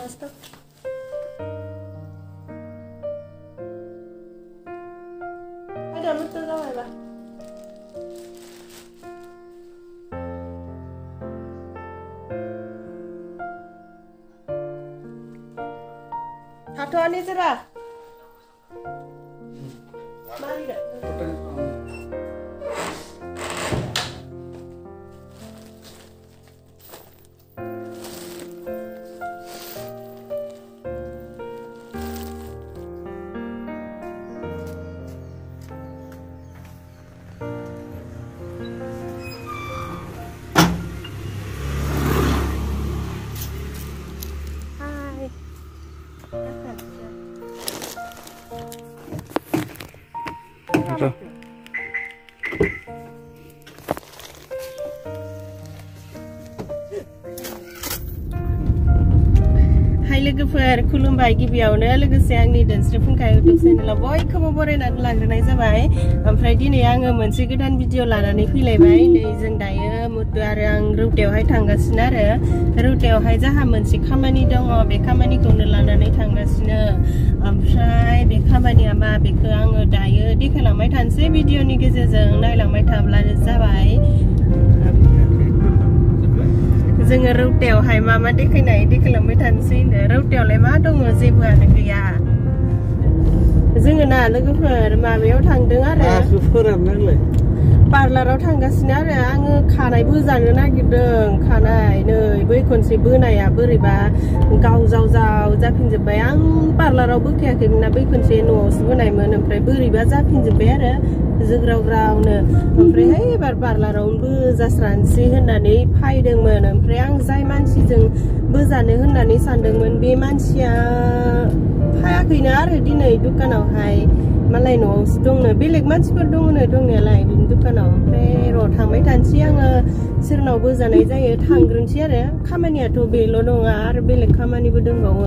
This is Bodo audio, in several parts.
stop. Ada betul lah ya. Satu ani cerah. Mari dah. Hai लोगोफोर खुलुमबाय गिबियावनो लोगोसे आंनि दोनस्रि फुंखा YouTube चेनेलाव बयखौबो बरायनानै लाग्रोनाय जाबाय ओमफ्राय दिनै आङो मोनसे गोदान भिडिअ लानानै फैलायबाय नै जों दायो मुथु आरो आं रौतायावहाय थांगासिनो आरो रौतायावहाय जाहा मोनसे खामानि दङ बे खामानिखौनो लानानै थांगासिनो ओमफ्राय बे खामानिया मा बेखौ आङो दायो देखायलांबाय थानोसै भिडिअनि गेजेरजों नायलांबाय थाब्लानो जाबाय जोङो रौतायावहाय मा देखायलांबाय थानोसै रौतायावलाय मा दङ जेबोआनो गैया जोङो ना लोगोफोर माबायाव थांदों आरो पार्लाराव थांगासिनो आरो आङो खानाय बोजानो नागिरदों खानाय नै बै खनसे बोनाया बोरैबा गावजाव जाफिनजोब्बाय आं पार्लाराव बोखायाखैमोन ना बै खनसे न'आवसो बोनायमोन ओमफ्राय बोरैबा जाफिनजोब्बाय आरो जोग्रावग्रावनो ओमफ्रायहाय एबार पार्लारावनो बोजास्रानोसै होननानै फायदोंमोन ओमफ्राय आं जाय मानसिजों बोजानो होननानै सानदोंमोन बे मानसिया फायाखैनो आरो दिनै दुकानावहाय मालाय न'आवसो दंनो बेलेग मानसिफोर दङनो दंनायालाय बिनि दुकानाव ओमफ्राय र' थांबाय थानोसै आङो सोरनाव बोजानाय जायो थांग्रोनोसै आरो खामानियाथ' बेल' नङा आरो बेलेग खामानिबो दंबावो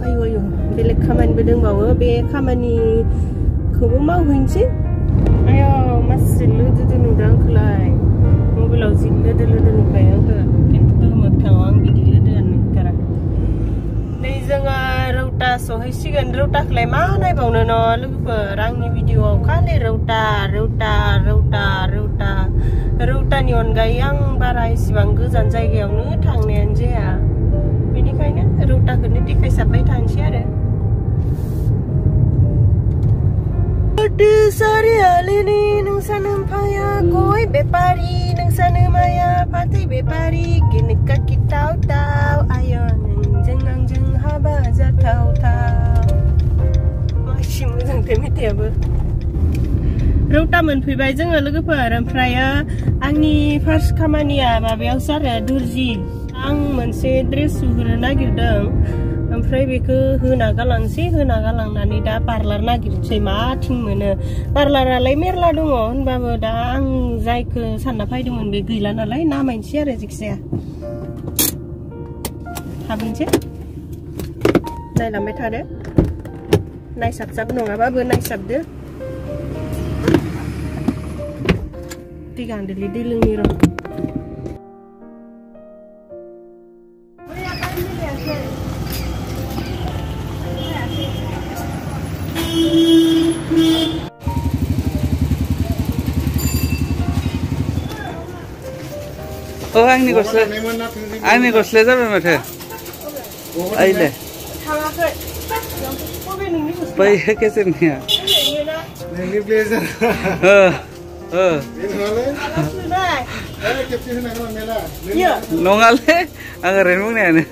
आयु बेलेग खामानिबो दंबावो बे खामानिखौबो मावहैनोसै आयौ मासे लोदो नुदों आंखौलाय मबाइलाव जि लोदो नुबाय आंखौ खिन्थु मोगथाङाव आं बिदि लोदोआनो नुथारा नै जोङो रौता सहैसिगोन रौताखौलाय मा नायबावनो न' लोगोफोर आंनि भिडिअआव खालि रौतानि अनगायै आं बारा इसिबां गोजान जायगायावनो थांनायानो जाया बेनिखायनो रौताखौनो देखायसाबबाय थानोसै आरो सारियालिनि नोंसा नोम्फाया गय बेपारि नोंसा नोमाया फाथै बेपारि गिनिका किटाव आयो नोंजों आंजों हाबा जाथावथाव मासि मोजांथार मेथाइयाबो रौता मोनफैबाय जोङो लोगोफोर ओमफ्राय आंनि फार्स्ट खामानिया माबायावसो आरो दुर्जि आं मोनसे ड्रेस सुहोनो नागिरदों ओमफ्राय बेखौ होना गालांनानै दा पार्लार नागिरनोसै माथिं मोनो पार्लारालाय मेरला दङ होनबाबो दा आं जायखौ सानना फैदोंमोन बे गैला नालाय नामायनोसै आरो जिखिजाया हाबनोसै नायलांबाय थादो नायसाबसाब नङाबाबो नायसाबदो दै गांदोलै दै लोंनि र' आंनि गस्लाया जाबाय माथो आइले बै केसेरनिया नङालै आं ओरैनो बुंनायानो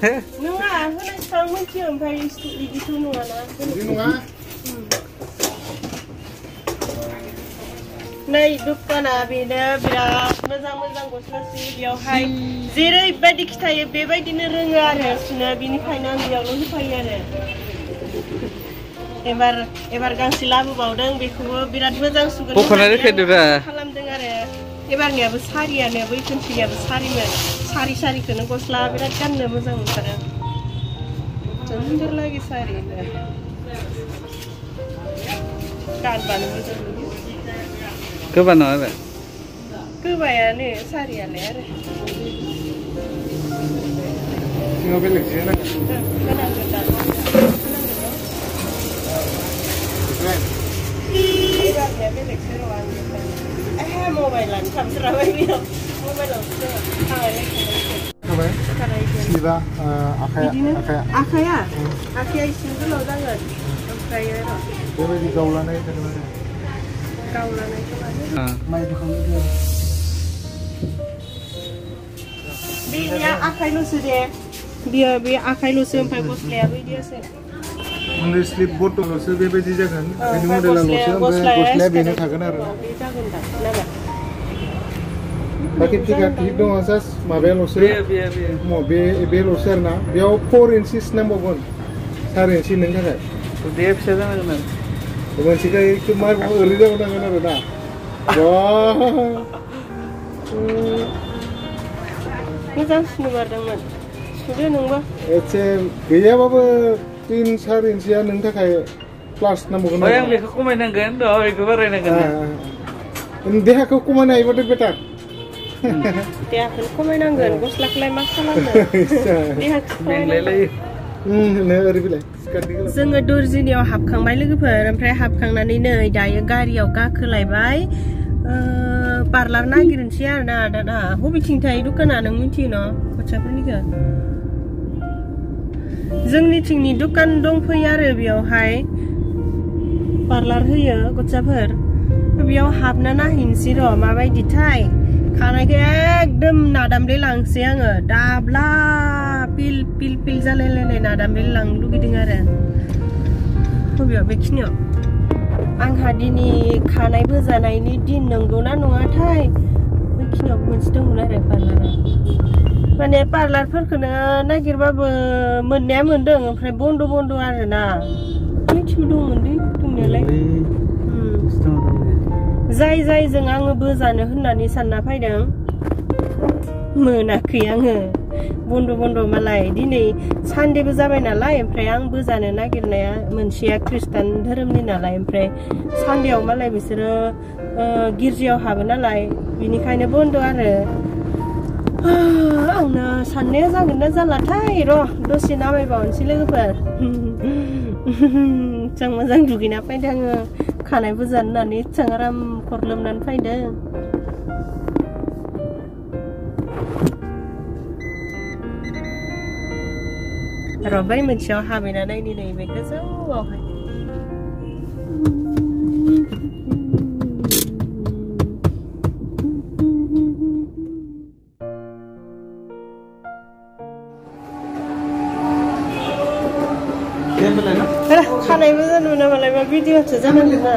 नै दुकाना बेनो बिराद मोजां गस्ला सुयो बेयावहाय जेरैबायदि खिथायो बेबायदिनो रोङो आरो सुनो बिनिखायनो आं बेयावल' होफायो आरो एबार गांसे लाबोबावदों बेखौबो बिराद मोजां सुगोन खालामदों आरो एबारनियाबो सारियानो बै खनसेनियाबो सारिमोन सारिखौनो गस्ला बिराद गाननो मोजां मोनथारो सुन्दर लागि सारिनो गानबानो मोजां नुयो गोबा नङा बे गोबायानो सारियालाय आरो सिङाव बेलेगसो नांगोन मबाइलानो थाबस्राबाय बेयाव मबाइलावसो सिबा आखाया एसे गोलाव जागोन ओमफ्राय बेबायदि गावलानाय माइ बोखांनो बेनिया आखाइल'सो दे बियो बे आखाइल'सो ओमफ्राय गस्लायाबो बिदियासो उन्दै स्लिप बटलसो बेबायदि जागोन बेनि मडेलाल'सो ओमफ्राय गस्लाया बेनो थागोन आरो बाखि थिखा थिक दङ जास्ट माबायाल'सो बेल'सो आरो ना बेयाव 4 इन्सिस नांबावगोन 4 इन्सि नोंनि थाखाय बे फिसा जानांगोन आरो मोनसेखौ मार ओरै जाबावनांगोन आरो ना मोजांसिन नुमारदोंमोन सुदो नोंबो एसे गैयाबाबो 3-4 इन्सिया नोंनि थाखाय प्लास नांबावगोन आं बेखौ खमायनांगोन बेखौ बारायनांगोन देहाखौ खमायनो हायोबाथ' बेटार देहाखौ खमायनांगोन गस्लाखौलाय मा खालामनो देहाखौ मेंलायलायो जोङो दर्जिनियाव हाबखांबाय लोगोफोर ओमफ्राय हाबखांनानै नै दायो गारियाव गाखोलायबाय पार्लार नागिरनोसै आरो ना दादा बबेथिं थायो दखाना नों मिथियो न' गथ'साफोरनिखौ जोंनिथिंनि दखान दंफैयो आरो बेयावहाय पार्लार होयो गथ'साफोर बेयाव हाबना नायहैनोसै र' माबायदिथाय खानायखौ एकदम नादामले लांसै आङो दाब्ला पिल पिल पिल जालायलायनाय नादामले लांनो लुगैदों आरो बबेयाव बेखिनियाव आंहा दिनै खानाय बोजानायनि दिन नंगौना नङाथाय बेखिनियाव मोनसे दंमोन आरो पार्लारा माने पार्लारफोरखौनो नागिरबाबो मोननाया मोनदों ओमफ्राय बन्द' आरो ना मिथिबो दंमोन दै दंनायालाय जायजों आङो बोजानो होननानै सानना फैदों मोनाखै आङो बन्द' मालाय दिनै सानडेबो जाबाय नालाय ओमफ्राय आं बोजानो नागिरनाया मोनसेया खृष्टान धोरोमनि नालाय ओमफ्राय सानडेआव मालाय बिसोरो गिर्जायाव हाबो नालाय बिनिखायनो बन्द' आरो आंनो साननाया जागोन ना जालाथाय र' दसे नामायबावनोसै लोगोफोर जों मोजां दुगैना फैदों आङो खानाय बोजानो होननानै जों आराम खर लोमनानै फैदों र' बै मोनसेयाव हाबैना नायनि नै बे गोजौआवहाय खानायबो जानो मोना मालाय मा भिडिअ'सो जानांगोन ना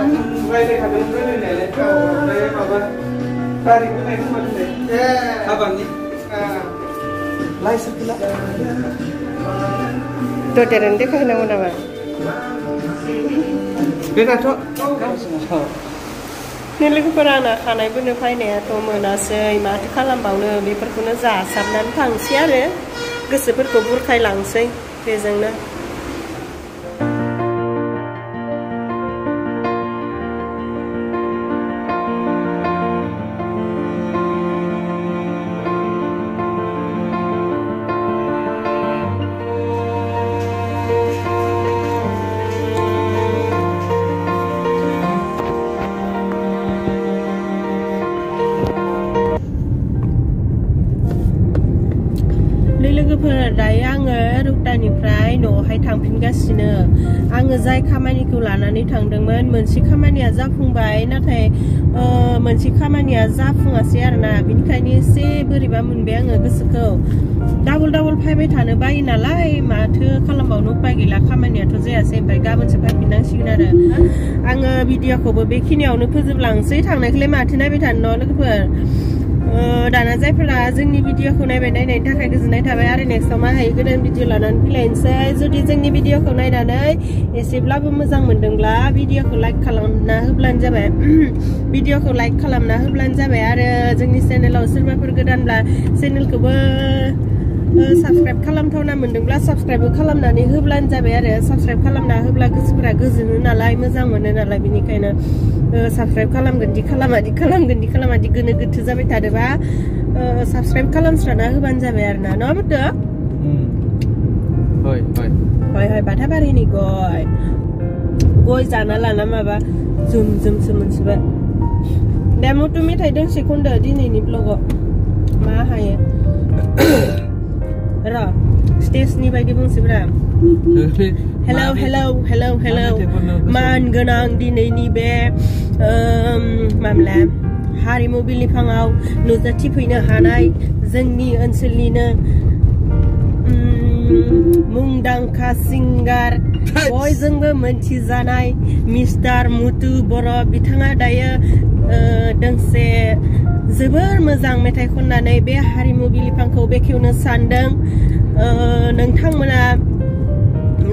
ददेरनो देखायनांगौ नामा लोगोफोरा आंना खानाय बोनो फैनायाथ' मोनासै माथो खालामबावनो बेफोरखौनो जासाबनानै थांसै आरो गोसोफोरखौ बुरखायलांसै बेजोंनो दायो आङो रुक्तानिफ्राय न'आवहाय थांफिनगासिनो आङो जाय खामानिखौ लानानै थांदोंमोन मोनसे खामानिया जाफुंबाय नाथाय मोनसे खामानिया जाफुङासै आरोना बिनिखायनो एसे बोरैबा मोनबाय आङो गोसोखौ डाबल फैबाय थानो बायो नालाय माथो खालामबावनो उपाय गैला खामानियाथ' जायासै ओमफ्राय गाबोनसो फैफिननांसिगोन आरो आङो भिडिअखौबो बेखिनियावनो फोजोबलांसै थांनायखौलाय माथो नायबाय थानो न' लोगोफोर दाना जायफोरा जोंनि भिडिअखौ नायनायनि थाखाय गोजोननाय थाबाय आरो नेक्स्टआव मा हायो गोदान भिडिअ लानानै फैलायनोसै जुदि जोंनि भिडिअखौ नायनानै एसेब्लाबो मोजां मोनदोंब्ला भिडिअखौ लाइक खालामना होब्लानो जाबाय भिडिअखौ लाइक खालामना होब्लानो जाबाय आरो जोंनि चेनेलाव सोरबाफोर गोदानब्ला चेनेलखौबो साबस्क्राइब खालामथावना मोनदोंब्ला साबस्क्राइबबो खालामनानै होब्लानो जाबाय आरो साबस्क्राइब खालामना होब्ला गोसोफोरा गोजोनो नालाय मोजां मोनो नालाय बिनिखायनो साबस्क्राइब खालामगोन दि खालामा दि गोनो गोथो जाबाय थादोबा साबस्क्राइब खालामस्राना होबानो जाबाय आरो ना नङा माथो बेहाय बाथाबारिनि गय जाना लाना माबा जुम जुमसो मोनसिबाय दा मुथु मेथाइ दोंसे खनदो दिनैनि ब्लगाव मा हायो र स्टेजनि बायदि बुंसिब्रा हेलौ हेलौ हेलौ हेलौ मान गोनां दिनैनि बे मामला हारिमु बिलिफाङाव नुजाथिफैनो हानाय जोंनि ओनसोलनिनो मुंदांखा सिंगार बयजोंबो मोनथिजानाय मिस्टार मुथु बर' बिथाङा दायो दोंसे जोबोर मोजां मेथाइ खननानै बे हारिमु बिलिफांखौ बेखेवनो सानदों नोंथांमोना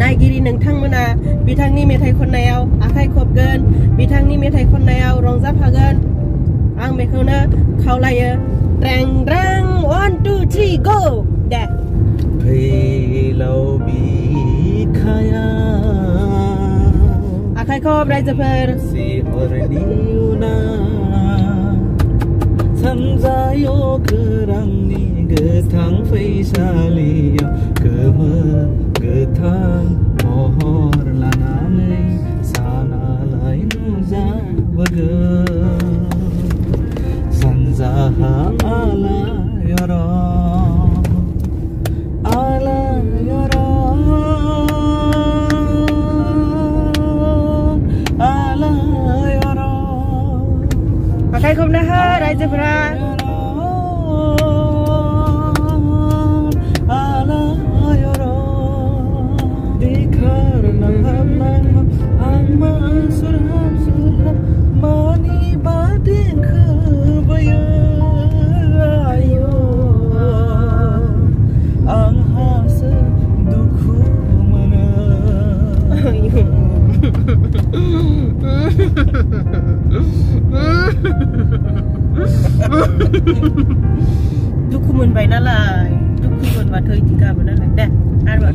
नायगिरि नोंथांमोना बिथांनि मेथाइ खननायाव आखाइ खबगोन बिथांनि मेथाइ खननायाव रंजाफागोन आं बेखौनो खावलायो ट्रें ट्रें 1 2 3 गो दे फैलाव बिखाया आखाइ खब रायजोफोर सानजायो गोरांनि गोथां फैसालियाव गोमो गोथां महर लानानै सानालाय नुजाबोगोन सानजाहा आखाइ खबना हो रायजोफोरा दुखु मोनबाय नालाय दुखु मोनबाथ' इदि गाबो नालाय दे आरो